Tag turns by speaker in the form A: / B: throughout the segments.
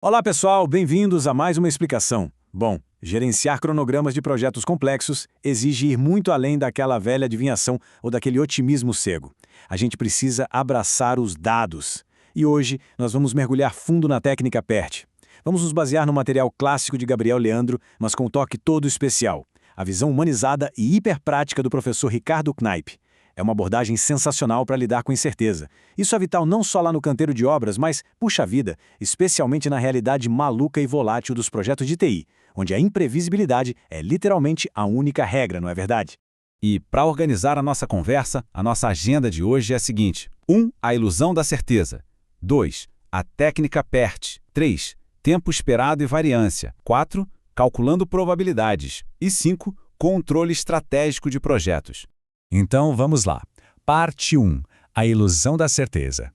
A: Olá pessoal, bem-vindos a mais uma explicação. Bom, gerenciar cronogramas de projetos complexos exige ir muito além daquela velha adivinhação ou daquele otimismo cego. A gente precisa abraçar os dados. E hoje nós vamos mergulhar fundo na técnica PERT. Vamos nos basear no material clássico de Gabriel Leandro, mas com um toque todo especial. A visão humanizada e hiperprática do professor Ricardo Knaip. É uma abordagem sensacional para lidar com incerteza. Isso é vital não só lá no canteiro de obras, mas, puxa vida, especialmente na realidade maluca e volátil dos projetos de TI, onde a imprevisibilidade é literalmente a única regra, não é verdade?
B: E, para organizar a nossa conversa, a nossa agenda de hoje é a seguinte: 1. A ilusão da certeza. 2. A técnica PERT. 3. Tempo esperado e variância. 4. Calculando probabilidades. E 5. Controle estratégico de projetos.
C: Então vamos lá. Parte 1. A ilusão da certeza.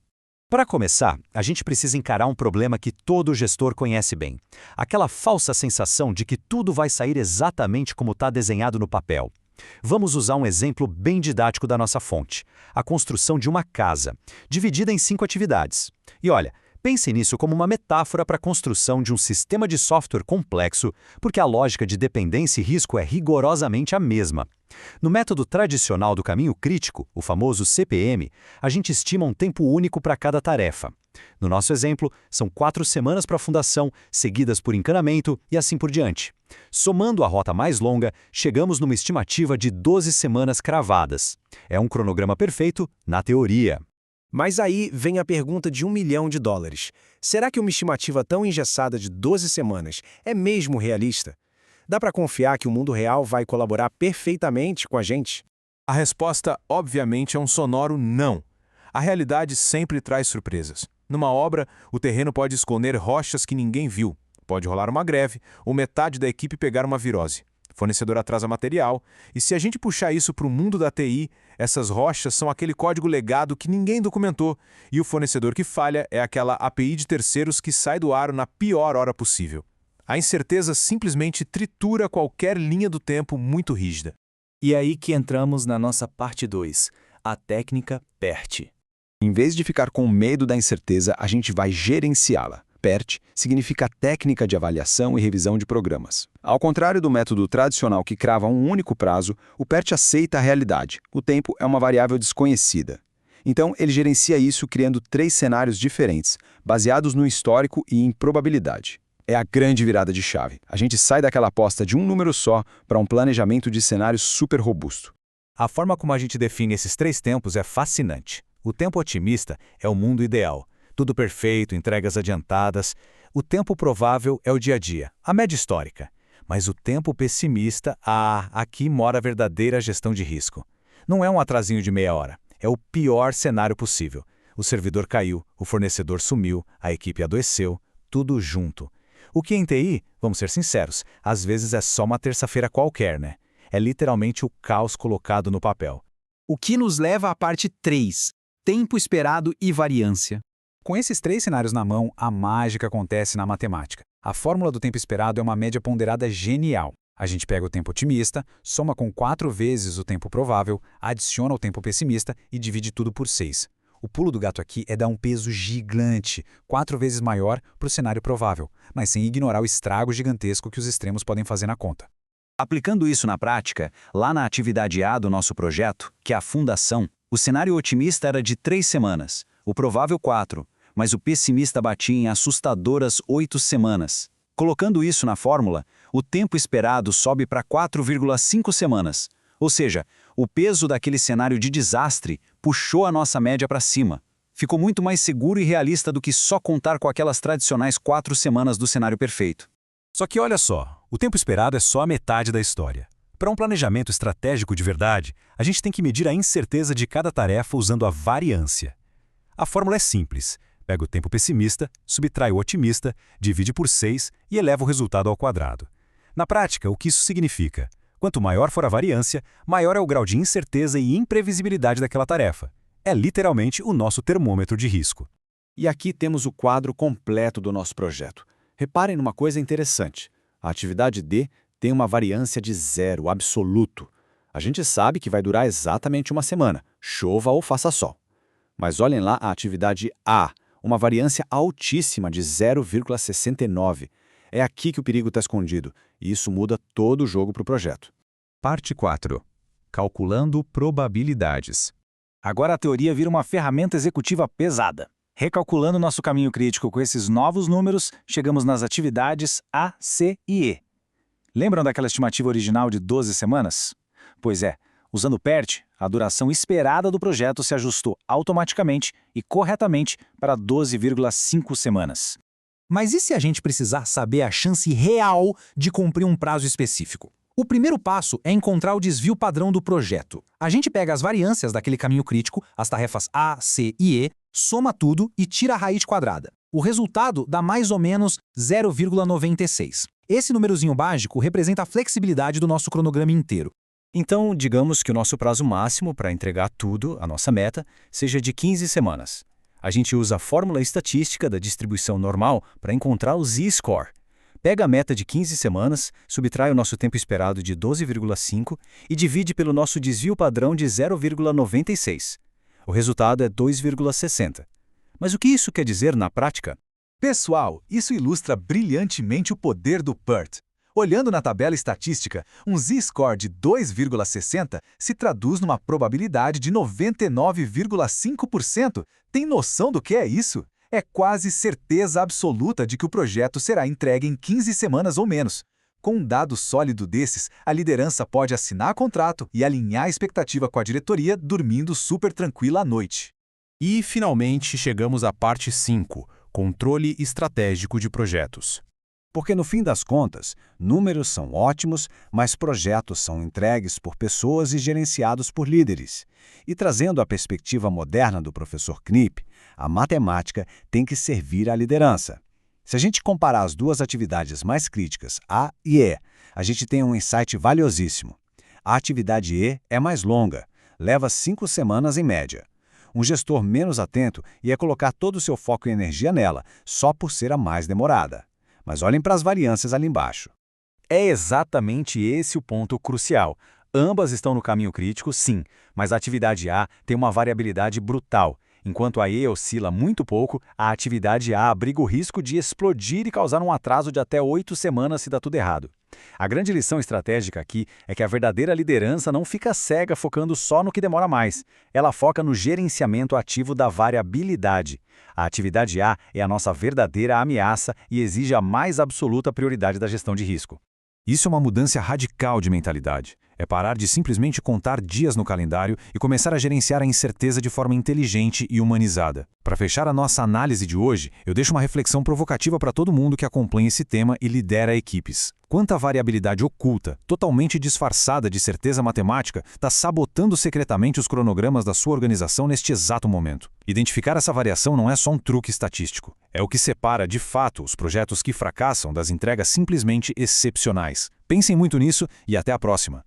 D: Para começar, a gente precisa encarar um problema que todo gestor conhece bem. Aquela falsa sensação de que tudo vai sair exatamente como está desenhado no papel. Vamos usar um exemplo bem didático da nossa fonte. A construção de uma casa, dividida em 5 atividades. E olha, pense nisso como uma metáfora para a construção de um sistema de software complexo, porque a lógica de dependência e risco é rigorosamente a mesma. No método tradicional do caminho crítico, o famoso CPM, a gente estima um tempo único para cada tarefa. No nosso exemplo, são 4 semanas para a fundação, seguidas por encanamento e assim por diante. Somando a rota mais longa, chegamos numa estimativa de 12 semanas cravadas. É um cronograma perfeito na teoria.
E: Mas aí vem a pergunta de $1 milhão. Será que uma estimativa tão engessada de 12 semanas é mesmo realista? Dá para confiar que o mundo real vai colaborar perfeitamente com a gente?
F: A resposta, obviamente, é um sonoro não. A realidade sempre traz surpresas. Numa obra, o terreno pode esconder rochas que ninguém viu. Pode rolar uma greve, ou metade da equipe pegar uma virose. O fornecedor atrasa material, e se a gente puxar isso para o mundo da TI, essas rochas são aquele código legado que ninguém documentou, e o fornecedor que falha é aquela API de terceiros que sai do aro na pior hora possível. A incerteza simplesmente tritura qualquer linha do tempo muito rígida.
G: E aí que entramos na nossa parte 2, a técnica PERT.
H: Em vez de ficar com medo da incerteza, a gente vai gerenciá-la. PERT significa técnica de avaliação e revisão de programas. Ao contrário do método tradicional que crava um único prazo, o PERT aceita a realidade. O tempo é uma variável desconhecida. Então, ele gerencia isso criando 3 cenários diferentes, baseados no histórico e em probabilidade. É a grande virada de chave. A gente sai daquela aposta de um número só para um planejamento de cenários super robusto.
C: A forma como a gente define esses 3 tempos é fascinante. O tempo otimista é o mundo ideal. Tudo perfeito, entregas adiantadas. O tempo provável é o dia a dia, a média histórica. Mas o tempo pessimista, aqui mora a verdadeira gestão de risco. Não é um atrasinho de meia hora. É o pior cenário possível. O servidor caiu, o fornecedor sumiu, a equipe adoeceu, tudo junto. O que em TI, vamos ser sinceros, às vezes é só uma terça-feira qualquer, né? É literalmente o caos colocado no papel.
I: O que nos leva à parte 3, tempo esperado e variância.
C: Com esses 3 cenários na mão, a mágica acontece na matemática. A fórmula do tempo esperado é uma média ponderada genial. A gente pega o tempo otimista, soma com 4 vezes o tempo provável, adiciona o tempo pessimista e divide tudo por 6. O pulo do gato aqui é dar um peso gigante, 4 vezes maior para o cenário provável, mas sem ignorar o estrago gigantesco que os extremos podem fazer na conta.
D: Aplicando isso na prática, lá na atividade A do nosso projeto, que é a fundação, o cenário otimista era de 3 semanas, o provável 4, mas o pessimista batia em assustadoras 8 semanas. Colocando isso na fórmula, o tempo esperado sobe para 4,5 semanas. Ou seja, o peso daquele cenário de desastre puxou a nossa média para cima. Ficou muito mais seguro e realista do que só contar com aquelas tradicionais 4 semanas do cenário perfeito.
C: Só que olha só, o tempo esperado é só a metade da história. Para um planejamento estratégico de verdade, a gente tem que medir a incerteza de cada tarefa usando a variância. A fórmula é simples. Pega o tempo pessimista, subtrai o otimista, divide por 6 e eleva o resultado ao quadrado. Na prática, o que isso significa? Quanto maior for a variância, maior é o grau de incerteza e imprevisibilidade daquela tarefa. É literalmente o nosso termômetro de risco.
E: E aqui temos o quadro completo do nosso projeto. Reparem numa coisa interessante. A atividade D tem uma variância de 0, absoluto. A gente sabe que vai durar exatamente uma semana, chova ou faça sol. Mas olhem lá a atividade A,
A: uma variância altíssima de 0,69. É aqui que o perigo está escondido, e isso muda todo o jogo para o projeto.
C: Parte 4. Calculando probabilidades.
B: Agora a teoria vira uma ferramenta executiva pesada. Recalculando nosso caminho crítico com esses novos números, chegamos nas atividades A, C e E. Lembram daquela estimativa original de 12 semanas? Pois é, usando o PERT, a duração esperada do projeto se ajustou automaticamente e corretamente para 12,5 semanas.
I: Mas e se a gente precisar saber a chance real de cumprir um prazo específico? O primeiro passo é encontrar o desvio padrão do projeto. A gente pega as variâncias daquele caminho crítico, as tarefas A, C e E, soma tudo e tira a raiz quadrada. O resultado dá mais ou menos 0,96. Esse númerozinho mágico representa a flexibilidade do nosso cronograma inteiro.
C: Então, digamos que o nosso prazo máximo para entregar tudo, a nossa meta, seja de 15 semanas. A gente usa a fórmula estatística da distribuição normal para encontrar o Z-score. Pega a meta de 15 semanas, subtrai o nosso tempo esperado de 12,5 e divide pelo nosso desvio padrão de 0,96. O resultado é 2,60. Mas o que isso quer dizer na prática?
J: Pessoal, isso ilustra brilhantemente o poder do PERT. Olhando na tabela estatística, um Z-score de 2,60 se traduz numa probabilidade de 99,5%. Tem noção do que é isso? É quase certeza absoluta de que o projeto será entregue em 15 semanas ou menos. Com um dado sólido desses, a liderança pode assinar contrato e alinhar a expectativa com a diretoria, dormindo super tranquila à noite.
F: E, finalmente, chegamos à parte 5, controle estratégico de projetos.
A: Porque, no fim das contas, números são ótimos, mas projetos são entregues por pessoas e gerenciados por líderes. E trazendo a perspectiva moderna do professor Knipp, a matemática tem que servir à liderança. Se a gente comparar as duas atividades mais críticas, A e E, a gente tem um insight valiosíssimo. A atividade E é mais longa, leva 5 semanas em média. Um gestor menos atento ia colocar todo o seu foco e energia nela, só por ser a mais demorada. Mas olhem para as variâncias ali embaixo.
C: É exatamente esse o ponto crucial. Ambas estão no caminho crítico, sim, mas a atividade A tem uma variabilidade brutal. Enquanto a E oscila muito pouco, a atividade A abriga o risco de explodir e causar um atraso de até 8 semanas se dá tudo errado. A grande lição estratégica aqui é que a verdadeira liderança não fica cega focando só no que demora mais. Ela foca no gerenciamento ativo da variabilidade. A atividade A é a nossa verdadeira ameaça e exige a mais absoluta prioridade da gestão de risco.
F: Isso é uma mudança radical de mentalidade. É parar de simplesmente contar dias no calendário e começar a gerenciar a incerteza de forma inteligente e humanizada. Para fechar a nossa análise de hoje, eu deixo uma reflexão provocativa para todo mundo que acompanha esse tema e lidera equipes. Quanta variabilidade oculta, totalmente disfarçada de certeza matemática, está sabotando secretamente os cronogramas da sua organização neste exato momento. Identificar essa variação não é só um truque estatístico. É o que separa, de fato, os projetos que fracassam das entregas simplesmente excepcionais. Pensem muito nisso e até a próxima.